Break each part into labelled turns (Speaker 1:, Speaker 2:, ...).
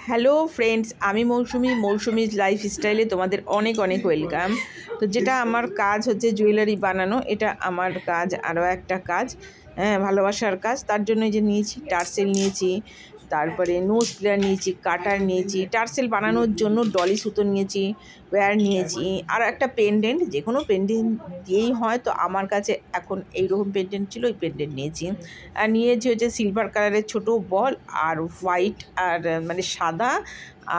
Speaker 1: Hello friends, আমি মৌসুমিজ লাইফস্টাইলে তোমাদের অনেক অনেক ওয়েলকাম। তো যেটা আমার কাজ হচ্ছে জুয়েলারি বানানো, এটা আমার কাজ, আরও একটা কাজ, হ্যাঁ, ভালোবাসার কাজ। তার জন্য যে নিয়েছি টার্সেল নিয়েছি, তারপরে নোজ প্লেয়ার নিয়েছি, কাটার নিয়েছি, টার্সেল বানানোর জন্য ডলি সুতো নিয়েছি, ওয়্যার নিয়েছি, আর একটা পেন্ডেন্ট, যে কোনো পেন্ডেন্ট দিয়েই হয়। তো আমার কাছে এখন এইরকম পেন্ডেন্ট ছিল, ওই পেন্ডেন্ট নিয়েছি। আর নিয়েছি হচ্ছে সিলভার কালারের ছোট বল, আর হোয়াইট আর মানে সাদা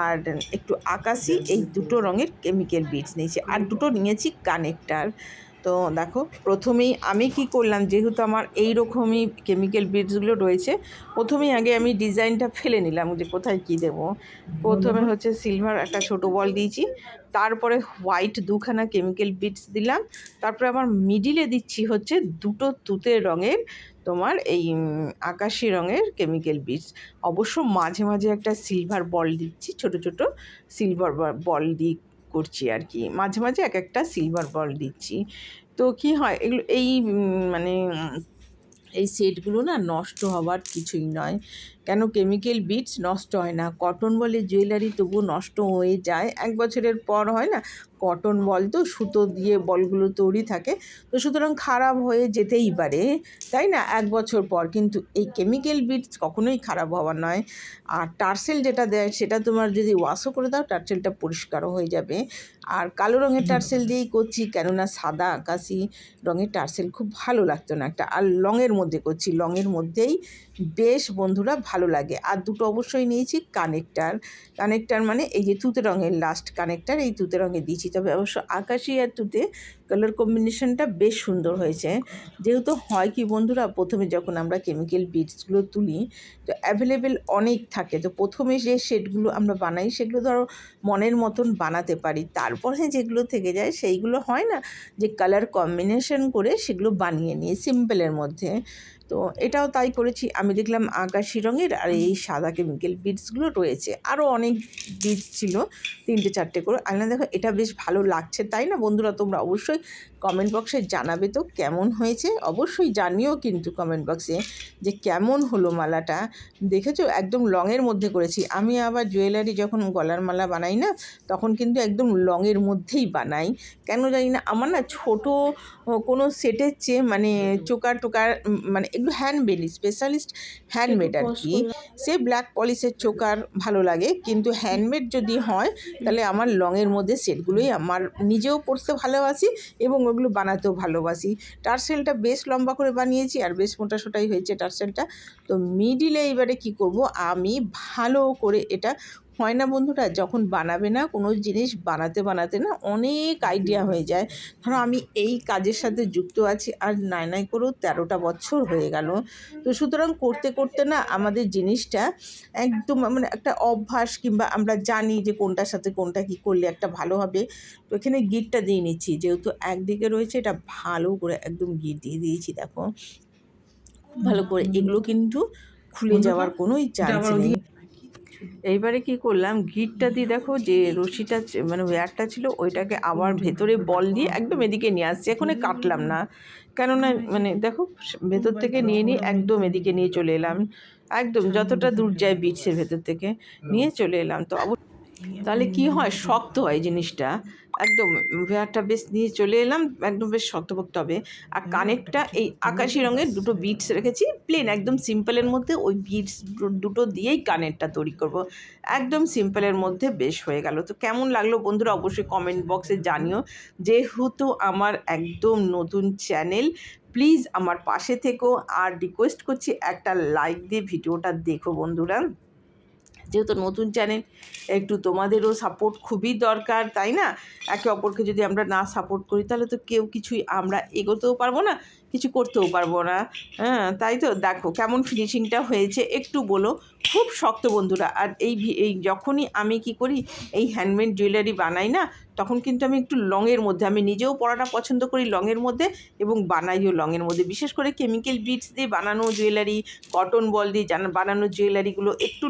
Speaker 1: আর একটু আকাশি, এই দুটো রঙের কেমিক্যাল বিডস নিয়েছি। আর দুটো নিয়েছি কানেক্টার। তো দেখো, প্রথমেই আমি কি করলাম, যেহেতু আমার এই রকমই কেমিক্যাল বিডসগুলো রয়েছে, প্রথমেই আগে আমি ডিজাইনটা ফেলে নিলাম যে কোথায় কি দেব। প্রথমে হচ্ছে সিলভার একটা ছোট বল দিয়েছি, তারপরে হোয়াইট দুখানা কেমিক্যাল বিডস দিলাম, তারপরে আবার মিডিলে দিচ্ছি হচ্ছে দুটো তুতে রঙের তোমার এই আকাশি রঙের কেমিক্যাল বিডস। অবশ্য মাঝে মাঝে একটা সিলভার বল দিচ্ছি, ছোট ছোট সিলভার বল দিয়ে করছি আর কি, মাঝে মাঝে এক একটা সিলভার বল দিচ্ছি। তো কি হয়, এগুলো মানে এই সেটগুলো না নষ্ট হওয়ার কিছুই নয়। কেন, কেমিক্যাল বিডস নষ্ট হয় না। কটন বলে জুয়েলারি তবু নষ্ট হয়ে যায়, 1 বছরের পর হয় না। কটন বল তো সুতো দিয়ে বলগুলো তৈরি থাকে, তো সুতরাং খারাপ হয়ে যেতেই পারে, তাই না, 1 বছর পর। কিন্তু এই কেমিক্যাল বিডস কখনোই খারাপ হওয়ার নয়। আর টার্সেল যেটা দেয়, সেটা তোমার যদি ওয়াশও করে দাও, টার্সেলটা পরিষ্কারও হয়ে যাবে। আর কালো রঙের টার্সেল দিয়েই করছি, কেননা সাদা আকাশি রঙের টার্সেল খুব ভালো লাগতো না একটা। আর লংয়ের মধ্যে করছি, লংয়ের মধ্যেই বেশ বন্ধুরা ভালো লাগে। আর দুটো অবশ্যই নিয়েছি কানেক্টার। কানেক্টার মানে এই যে তুতে রঙের লাস্ট কানেক্টার, এই তুতে রঙে দিয়েছি। তবে অবশ্য আকাশি আর তুতে কালার কম্বিনেশনটা বেশ সুন্দর হয়েছে। যেহেতু হয় কি বন্ধুরা, প্রথমে যখন আমরা কেমিক্যাল বিডসগুলো তুলি, তো অ্যাভেলেবেল অনেক থাকে। তো প্রথমে যে শেডগুলো আমরা বানাই, সেগুলো ধরো মনের মতন বানাতে পারি। তারপরে যেগুলো থেকে যায়, সেইগুলো হয় না যে কালার কম্বিনেশন করে সেগুলো বানিয়ে নিই সিম্পলের মধ্যে। তো এটাও তাই করেছি। আমি দেখলাম আকাশি রঙের আর এই সাদা কেমিক্যাল বিডসগুলো রয়েছে, আরও অনেক বিডস ছিল, 3-4টে করে। আমি দেখো এটা বেশ ভালো লাগছে, তাই না বন্ধুরা? তোমরা অবশ্যই কমেন্ট বক্সে জানাবে তো কেমন হয়েছে, অবশ্যই জানিও কিন্তু কমেন্ট বক্সে যে কেমন হলো মালাটা। দেখেছো, একদম লংয়ের মধ্যে করেছি। আমি আবার জুয়েলারি যখন গলার মালা বানাই না, তখন কিন্তু একদম লংয়ের মধ্যেই বানাই। কেন জানি না, আমার না ছোটো কোনো সেটের চেয়ে মানে চোকার টোকার মানে এগুলো হ্যান্ডমেড, স্পেশালিস্ট হ্যান্ডমেড আর কি। সে ব্ল্যাক পলিশের চোকার ভালো লাগে, কিন্তু হ্যান্ডমেড যদি হয় তাহলে আমার লংয়ের মধ্যে সেটগুলোই আমার নিজেও পরতে ভালোবাসি এবং ওগুলো বানাতেও ভালোবাসি। টার্সেলটা বেশ লম্বা করে বানিয়েছি আর বেশ মোটাসোটাই হয়েছে টার্সেলটা। তো মিডিলে এবারে কি করব, আমি ভালো করে এটা হয় না বন্ধুরা, যখন বানাবে না কোনো জিনিস, বানাতে বানাতে না অনেক আইডিয়া হয়ে যায়। ধরো আমি এই কাজের সাথে যুক্ত আছি আর নাই করেও 13টা বছর হয়ে গেল। তো সুতরাং করতে করতে না আমাদের জিনিসটা একদম মানে একটা অভ্যাস, কিংবা আমরা জানি যে কোনটার সাথে কোনটা কী করলে একটা ভালো হবে। তো এখানে গিটটা দিয়ে নিচ্ছি, যেহেতু একদিকে রয়েছে, এটা ভালো করে একদম গিট দিয়ে দিয়েছি। দেখো খুব ভালো করে, এগুলো কিন্তু খুলে যাওয়ার কোনোই চান্স নেই। এইবারে কি করলাম, গিটটা দিয়ে দেখো যে রশিটা মানে ওয়্যারটা ছিল, ওইটাকে আবার ভেতরে বল দিয়ে একদম এদিকে নিয়ে আসছি। এখানে কাটলাম না, কেননা মানে দেখো ভেতর থেকে নিয়ে একদম এদিকে নিয়ে চলে এলাম, একদম যতটা দূর যায় বিটসের ভেতর থেকে নিয়ে চলে এলাম। তো তাহলে কি হয়, শক্ত হয় জিনিসটা একদম। ওয়্যারটা বেশ নিয়ে চলে এলাম, একদম বেশ শক্তপোক্ত হবে। আর কানেরটা এই আকাশি রঙের দুটো বিটস রেখেছি, প্লেন একদম সিম্পলের মধ্যে, ওই বিটস দুটো দিয়েই কানেরটা তৈরি করব। একদম সিম্পলের মধ্যে বেশ হয়ে গেল। তো কেমন লাগলো বন্ধুরা, অবশ্যই কমেন্ট বক্সে জানিও। যেহেতু আমার একদম নতুন চ্যানেল, প্লিজ আমার পাশে থেকো। আর রিকোয়েস্ট করছি একটা লাইক দিয়ে ভিডিওটা দেখো বন্ধুরা। যেহেতু নতুন চ্যানেল, একটু তোমাদেরও সাপোর্ট খুবই দরকার, তাই না? একে অপরকে যদি আমরা না সাপোর্ট করি, তাহলে তো কেউ কিছুই আমরা এগোতেও পারবো না, কিছু করতেও পারবো না। হ্যাঁ, তাই তো। দেখো কেমন ফিনিশিংটা হয়েছে একটু বলো। খুব শক্ত বন্ধুরা। আর এই যখনই আমি কি করি, এই হ্যান্ডমেড জুয়েলারি বানাই না, তখন কিন্তু আমি একটু লংয়ের মধ্যে, আমি নিজেও পরাটা পছন্দ করি লংয়ের মধ্যে, এবং বানাইও লংয়ের মধ্যে। বিশেষ করে কেমিক্যাল বিডস দিয়ে বানানো জুয়েলারি, কটন বল দিয়ে বানানো জুয়েলারিগুলো একটু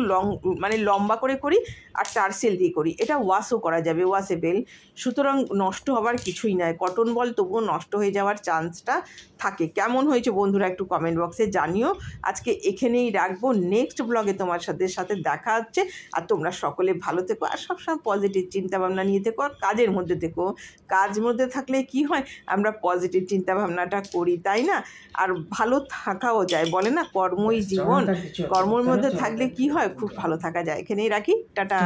Speaker 1: মানে লম্বা করে করি, আর টার্সেল দিয়ে করি। এটা ওয়াশও করা যাবে, ওয়াশেবেল, সুতরাং নষ্ট হওয়ার কিছুই নয়। কটন বল তবুও নষ্ট হয়ে যাওয়ার চান্সটা থাকে। থাকে। কেমন হয়েছে বন্ধুরা একটু কমেন্ট বক্সে জানিও। আজকে এখানেই রাখবো, নেক্সট ব্লগে তোমার সাথে দেখা হচ্ছে। আর তোমরা সকলে ভালো থেকো আর সবসময় পজিটিভ চিন্তাভাবনা নিয়ে থেকো আর কাজের মধ্যে থেকো। কাজ মধ্যে থাকলে কি হয়, আমরা পজিটিভ চিন্তাভাবনাটা করি, তাই না? আর ভালো থাকাও যায়, বলে না কর্মই জীবন। কর্মের মধ্যে থাকলে কি হয়, খুব ভালো থাকা যায়। এখানেই রাখি, টাটা।